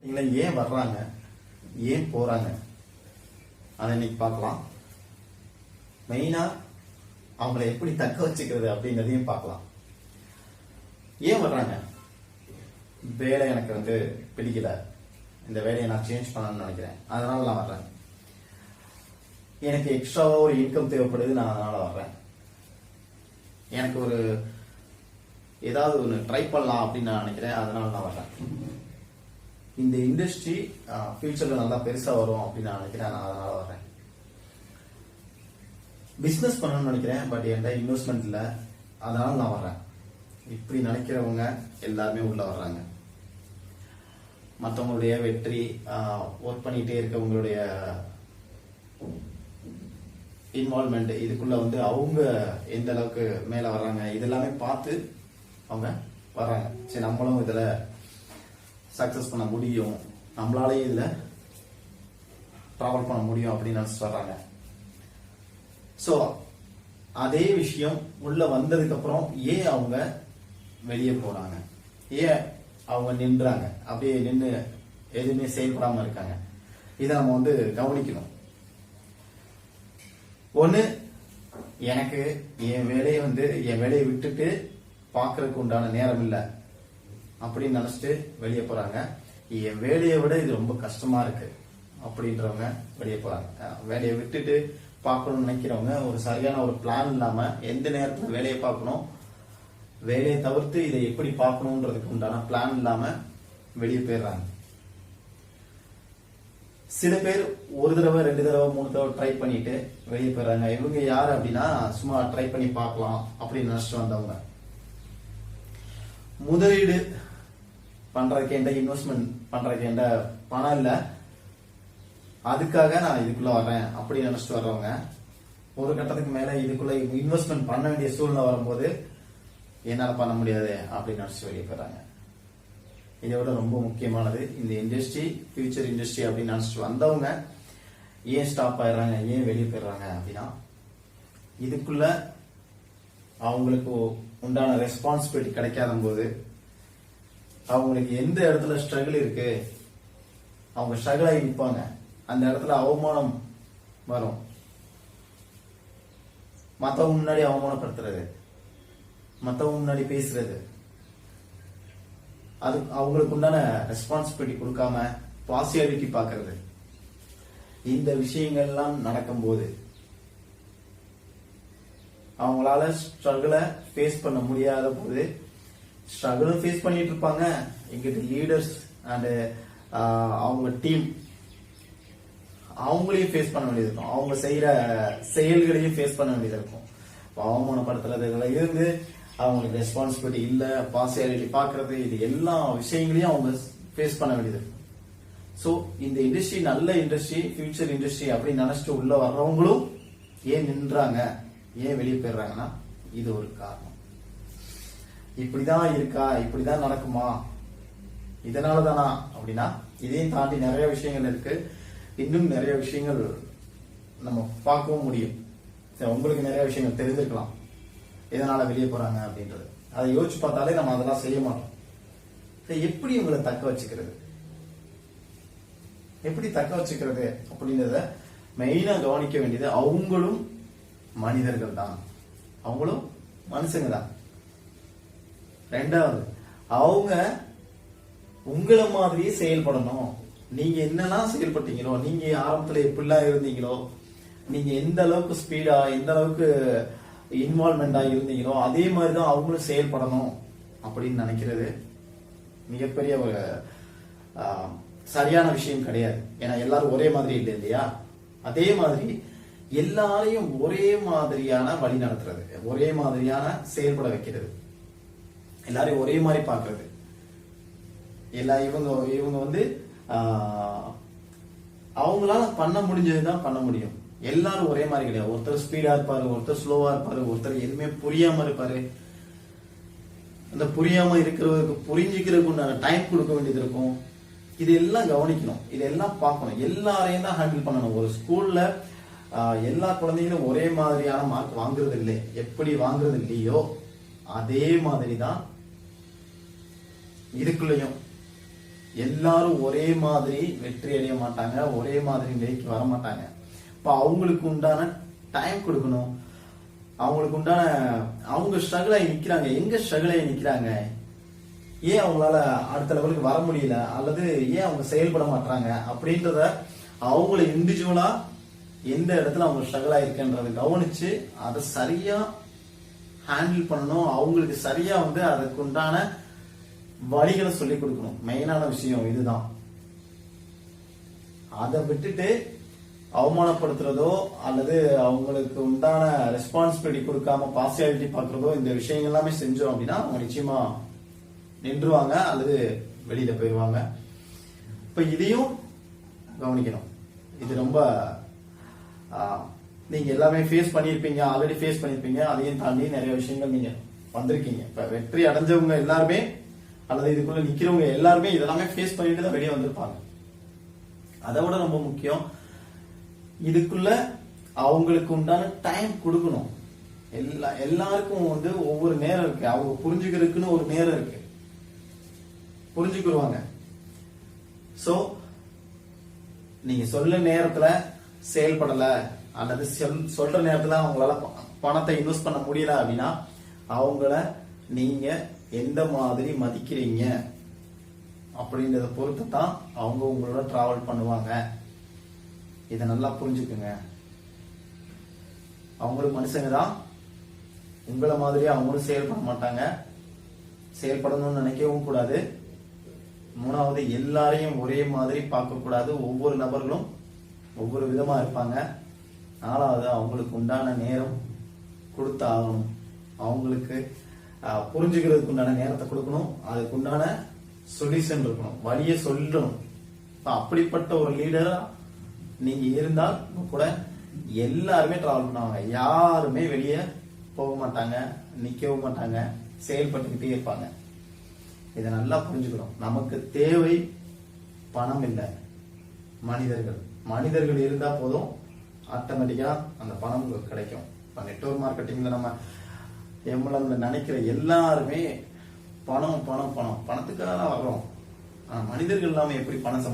இவங்க ஏன் வர்றாங்க, ஏன் போறாங்க, அதை இன்னைக்கு பார்க்கலாம். மெயினா அவங்களை எப்படி தக்க வச்சுக்கிறது அப்படிங்கிறதையும் பார்க்கலாம். ஏன் வர்றாங்க? வேலை எனக்கு பிடிக்கல, இந்த வேலையை நான் சேஞ்ச் பண்ணணும்னு நினைக்கிறேன், அதனால நான் வர்றேன். எனக்கு எக்ஸ்ட்ராவா ஒரு இன்கம் தேவைப்படுது, நான் அதனால வர்றேன். எனக்கு ஒரு ஏதாவது ஒன்று ட்ரை பண்ணலாம் அப்படின்னு நான் நினைக்கிறேன், அதனால நான் வர்றேன். இந்த இண்டஸ்ட்ரி ஃபியூச்சர்ல நல்லா பெருசா வரும் அப்படின்னு நான் நினைக்கிறேன், நான் அதனால வர்றேன். பிசினஸ் பண்ணணும்னு நினைக்கிறேன், பட் என்கிட்ட இன்வெஸ்ட்மெண்ட் இல்லை, அதனால நான் வர்றேன். இப்படி நினைக்கிறவங்க எல்லாருமே உள்ள வர்றாங்க. மற்றவங்களுடைய வெற்றி, ஒர்க் பண்ணிட்டே இருக்கவங்களுடைய இன்வால்மெண்ட், இதுக்குள்ள அவங்க எந்த அளவுக்கு மேல வர்றாங்க இதெல்லாமே பார்த்து அவங்க வர்றாங்க. சரி, நம்மளும் இதுல சக்சஸ் பண்ண முடியும், நம்மளாலேயும் இதுல டிராவல் பண்ண முடியும் அப்படின்னு நினைச்சு வர்றாங்க. சோ அதே விஷயம் உள்ள வந்ததுக்கு அப்புறம் ஏன் அவங்க வெளியே போறாங்க, ஏன் அவங்க நின்றாங்க, அப்படியே நின்று எதுவுமே செயல்படாம இருக்காங்க, இதை நம்ம கவனிக்கணும். ஒண்ணு, எனக்கு என் வேலையை என் வேலையை விட்டுட்டு பாக்குறதுக்கு உண்டான நேரம் இல்லை அப்படின்னு நினைச்சிட்டு வெளியே போறாங்க. என் வேலையை விட இது ரொம்ப கஷ்டமா இருக்கு அப்படின்றவங்க வெளியே போறாங்க. வேலையை விட்டுட்டு பார்க்கணும்னு நினைக்கிறவங்க ஒரு சரியான ஒரு பிளான் இல்லாம எந்த நேரத்துல வேலையை பார்க்கணும், வேலையை தவிர்த்து இதை எப்படி பார்க்கணும்ன்றதுக்கு உண்டான பிளான் இல்லாம வெளியே போயிடுறாங்க. சில பேர் ஒரு தடவை, 2 தடவை, 3 தடவை ட்ரை பண்ணிட்டு வெளியே போயிடுறாங்க. இவங்க யாரு அப்படின்னா, சும்மா ட்ரை பண்ணி பார்க்கலாம் அப்படின்னு நினைச்சிட்டு வந்தவங்க. முதலீடு பண்றதுக்கு எந்த இன்வெஸ்ட்மெண்ட் பண்றதுக்கு எந்த பணம் இல்ல, அதுக்காக நான் இதுக்குள்ள வர்றேன் அப்படின்னு நினைச்சிட்டு வர்றவங்க ஒரு கட்டத்துக்கு மேல இதுக்குள்ள இன்வெஸ்ட்மெண்ட் பண்ண வேண்டிய சூழ்நிலை வரும்போது என்னால பண்ண முடியாது அப்படின்னு நினைச்சு வெளியே போயிடுறாங்க. இதை விட ரொம்ப முக்கியமானது, இந்த இண்டஸ்ட்ரி ஃபியூச்சர் இண்டஸ்ட்ரி அப்படின்னு நினைச்சிட்டு வந்தவங்க ஏன் ஸ்டாப் ஆயிடுறாங்க, ஏன் வெளியே போயிடுறாங்க அப்படின்னா, இதுக்குள்ள அவங்களுக்கு உண்டான ரெஸ்பான்சிபிலிட்டி கிடைக்காத போது, அவங்களுக்கு எந்த இடத்துல ஸ்ட்ரகிள் இருக்கு, அவங்க ஸ்ட்ரகிள் ஆகி நிற்பாங்க, அந்த இடத்துல அவமானம் வரும். மற்றவங்க முன்னாடி அவமானப்படுத்துறது, மற்றவங்க முன்னாடி பேசுறது, அது அவங்களுக்கு உண்டான ரெஸ்பான்சிபிலிட்டி கொடுக்காம பார்சியாலிட்டி பார்க்கறது, இந்த விஷயங்கள்லாம் நடக்கும்போது அவங்களால ஸ்ட்ரகிளை ஃபேஸ் பண்ண முடியாத போது, ஸ்ட்ரகிளும் ஃபேஸ் பண்ணிட்டு இருப்பாங்க, எங்கிட்ட லீடர்ஸ் அண்ட் அவங்க டீம் அவங்களையும் ஃபேஸ் பண்ண வேண்டியது இருக்கும், அவங்க செய்யற செயல்களையும் ஃபேஸ் பண்ண வேண்டியது இருக்கும். அவமானப்படுத்துறதுல இருந்து அவங்களுக்கு ரெஸ்பான்சிபிலிட்டி இல்ல, பார்சியாலிட்டி பார்க்கறது, இது எல்லா விஷயங்களையும் அவங்க ஃபேஸ் பண்ண வேண்டியது இருக்கும். சோ இந்த இண்டஸ்ட்ரி நல்ல இண்டஸ்ட்ரி, ஃபியூச்சர் இண்டஸ்ட்ரி அப்படின்னு நினைச்சிட்டு உள்ள வர்றவங்களும் ஏன் நின்றாங்க, ஏன் வெளியே போயிடுறாங்கன்னா, இது ஒரு காரணம். இப்படிதான் இருக்கா, இப்படிதான் நடக்குமா, இதனாலதானா அப்படின்னா, இதையும் தாண்டி நிறைய விஷயங்கள் இருக்கு. இன்னும் நிறைய விஷயங்கள் நம்ம பார்க்கவும் முடியும். உங்களுக்கு நிறைய விஷயங்கள் தெரிஞ்சிருக்கலாம் எதனால வெளியே போறாங்க அப்படின்றது. அதை யோசிச்சு பார்த்தாலே நம்ம அதெல்லாம் செய்ய மாட்டோம். எப்படி உங்களை தக்க வச்சுக்கிறது, எப்படி தக்க வச்சுக்கிறது அப்படின்றத மெயினா கவனிக்க வேண்டியது, அவங்களும் மனிதர்கள் தான், அவங்களும் மனுஷங்க தான். ரெண்டாவது, அவங்க உங்களை மாதிரியே செயல்படணும். நீங்க என்னெல்லாம் செயல்பட்டீங்களோ, நீங்க ஆரம்பத்துல எப்படிலாம் இருந்தீங்களோ, நீங்க எந்த அளவுக்கு ஸ்பீடா, எந்த அளவுக்கு இன்வால்மெண்டா இருந்தீங்களோ, அதே மாதிரிதான் அவங்களும் செயல்படணும் அப்படின்னு நினைக்கிறது மிகப்பெரிய ஒரு சரியான விஷயம் கிடையாது. ஏன்னா எல்லாரும் ஒரே மாதிரி இல்லை இல்லையா? அதே மாதிரி எல்லாரையும் ஒரே மாதிரியான வழி நடத்துறது, ஒரே மாதிரியான செயல்பட வைக்கிறது, எல்லாரையும் ஒரே மாதிரி பார்க்கறது, இவங்க அவங்களால பண்ண முடிஞ்சதுதான் பண்ண முடியும். எல்லாரும் ஒரே மாதிரி கிடையாது. ஒருத்தர் ஸ்பீடா இருப்பாரு, ஒருத்தர் ஸ்லோவா இருப்பாரு, ஒருத்தர் எதுவுமே புரியாம இருப்பாரு. அந்த புரியாம இருக்கிறவருக்கு புரிஞ்சுக்கிறதுக்கு உண்டான டைம் கொடுக்க வேண்டியது இருக்கும். இதெல்லாம் கவனிக்கணும், இதெல்லாம் பார்க்கணும், எல்லாரையும் தான் ஹேண்டில் பண்ணணும். ஒரு ஸ்கூல்ல எல்லா குழந்தைகளும் ஒரே மாதிரியான மார்க் வாங்குறது இல்லை, எப்படி வாங்குறது இல்லையோ அதே மாதிரி தான் இதுக்குள்ளயும் எல்லாரும் ஒரே மாதிரி வெற்றி அடைய மாட்டாங்க, ஒரே மாதிரி நிலைக்கு வர மாட்டாங்க. இப்ப அவங்களுக்கு உண்டான டைம் கொடுக்கணும். அவங்களுக்கு உண்டான அவங்க ஸ்ட்ரகிள் ஆகி நிக்கிறாங்க, எங்க ஸ்ட்ரகிள் ஆகி நிக்கிறாங்க, ஏன் அவங்களால அடுத்த லெவலுக்கு வர முடியல, அல்லது ஏன் அவங்க செயல்பட மாட்டாங்க அப்படின்றத அவங்கள இண்டிவிஜுவலா எந்த இடத்துல அவங்க ஸ்ட்ரகிள் ஆயிருக்குன்றத கவனிச்சு அதை சரியா ஹேண்டில் பண்ணணும். அவங்களுக்கு சரியா அதுக்கு உண்டான வழிகளை சொல்லி கொடுக்கணும். மெயினான விஷயம் இதுதான். அதை விட்டுட்டு அவமானப்படுத்துறதோ அல்லது அவங்களுக்கு உண்டான ரெஸ்பான்சிபிலிட்டி கொடுக்காம பார்சியாலிட்டி பாக்குறதோ இந்த விஷயங்கள் எல்லாமே செஞ்சோம் அப்படின்னா அவங்க நிச்சயமா நின்றுவாங்க அல்லது வெளியில போயிடுவாங்க. இப்ப இதையும் கவனிக்கணும். இது ரொம்ப நீங்க எல்லாமே ஃபேஸ் பண்ணிருப்பீங்க, ஆல்ரெடி ஃபேஸ் பண்ணிருப்பீங்க. அதையும் தாண்டி நிறைய விஷயங்கள் நீங்க வந்திருக்கீங்க. இப்ப வெற்றி அடைஞ்சவங்க எல்லாருமே அல்லது இதுக்குள்ள நிக்கிறவங்க எல்லாருமே இதெல்லாமே ஃபேஸ் பண்ணிட்டு தான் வெளியே வந்திருப்பாங்க. அதை விட ரொம்ப முக்கியம், இதுக்குள்ள அவங்களுக்கு உண்டான டைம் கொடுக்கணும். எல்லாருக்கும் ஒவ்வொரு நேரம் இருக்கு. அவங்க புரிஞ்சுக்கிறதுக்குன்னு ஒரு நேரம் இருக்கு, புரிஞ்சுக்கிடுவாங்க. சோ நீங்க சொல்ல நேரத்துல செயல்படல அல்லது சொல்ற நேரத்துல அவங்களால பணத்தை இன்வெஸ்ட் பண்ண முடியல அப்படின்னா அவங்கள நீங்க எந்த மாதிரி மதிக்கிறீங்க அப்படின்றத பொறுத்து தான் அவங்க உங்களோட டிராவல் பண்ணுவாங்க. இதை நல்லா புரிஞ்சுக்குங்க. அவங்களும் மனுஷங்க தான், உங்களை மாதிரி அவங்களும் செயல்பட மாட்டாங்க, செயல்படணும்னு நினைக்கவும் கூடாது. மூணாவது, எல்லாரையும் ஒரே மாதிரி பார்க்க கூடாது. ஒவ்வொரு நபர்களும் ஒவ்வொரு விதமா இருப்பாங்க. நாலாவது, அவங்களுக்கு உண்டான நேரம் கொடுத்து ஆகணும். அவங்களுக்கு புரிஞ்சுக்கிறதுக்கு உண்டான நேரத்தை கொடுக்கணும். அதுக்கு உண்டான சொல்யூஷன் இருக்கணும், வழியை சொல்லணும். அப்படிப்பட்ட ஒரு லீடரா நீங்க இருந்தால் கூட எல்லாருமே டிராவல் பண்ணுவாங்க. யாருமே வெளியே போக மாட்டாங்க, நிக்கவும் மாட்டாங்க, செயல்பட்டுக்கிட்டே இருப்பாங்க. இதை நல்லா புரிஞ்சுக்கணும். நமக்கு தேவை பணம் இல்லை, மனிதர்கள். மனிதர்கள் இருந்தா போதும், ஆட்டோமேட்டிக்கா அந்த பணம் கிடைக்கும். இப்ப நெட்வொர்க் மார்க்கெட்டிங்ல நம்ம எம்எல்எம்ல நினைக்கிற எல்லாருமே பணம் பணம் பணம் பணத்துக்காக தான் வர்றோம். மனிதர்கள் இல்லாம எப்படி பணம்